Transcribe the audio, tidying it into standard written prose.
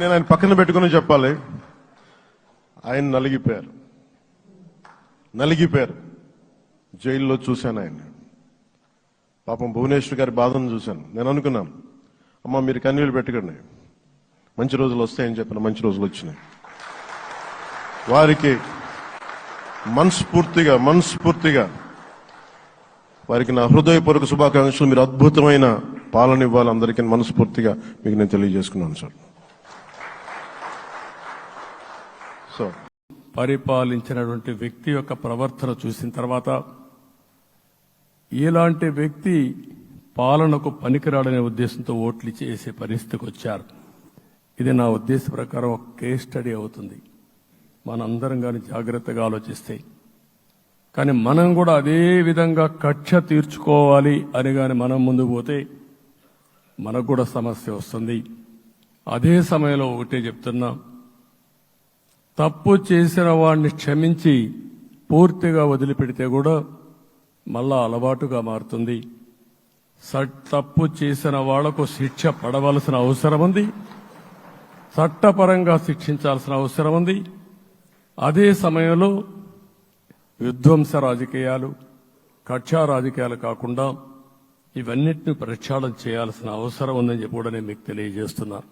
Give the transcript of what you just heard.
నేను ఆయన పక్కన పెట్టుకుని చెప్పాలి. ఆయన నలిగిపోయారు. జైల్లో చూశాను ఆయన. పాపం భువనేశ్వర్ గారి బాధను చూశాను. నేను అనుకున్నాను, అమ్మ మీరు కన్నీళ్ళు పెట్టకండి, మంచి రోజులు వస్తాయని చెప్పిన మంచి రోజులు వచ్చినాయి. వారికి మనస్ఫూర్తిగా వారికి నా హృదయపూర్వక శుభాకాంక్షలు. మీరు అద్భుతమైన పాలన ఇవ్వాలి అందరికీ మనస్ఫూర్తిగా మీకు నేను తెలియజేసుకున్నాను సార్. సో పరిపాలించినటువంటి వ్యక్తి యొక్క ప్రవర్తన చూసిన తర్వాత ఇలాంటి వ్యక్తి పాలనకు పనికిరాడనే ఉద్దేశంతో ఓట్లు చేసే పరిస్థితికి వచ్చారు. ఇది నా ఉద్దేశ ప్రకారం ఒక కేస్ స్టడీ అవుతుంది. మనందరం కానీ జాగ్రత్తగా ఆలోచిస్తే. కానీ మనం కూడా అదే విధంగా కక్ష తీర్చుకోవాలి అని కానీ మనం ముందుకు పోతే మనకు కూడా సమస్య వస్తుంది. అదే సమయంలో ఒకటే చెప్తున్నా, తప్పు చేసిన వాడిని క్షమించి పూర్తిగా వదిలిపెడితే కూడా మళ్ళా అలవాటుగా మారుతుంది. తప్పు చేసిన వాళ్లకు శిక్ష పడవలసిన అవసరం ఉంది, చట్టపరంగా శిక్షించాల్సిన అవసరం ఉంది. అదే సమయంలో విధ్వంస రాజకీయాలు, కక్షా రాజకీయాలు కాకుండా ఇవన్నిటిని ప్రక్షాళన చేయాల్సిన అవసరం ఉందని చెప్పి కూడా నేను మీకు తెలియజేస్తున్నాను.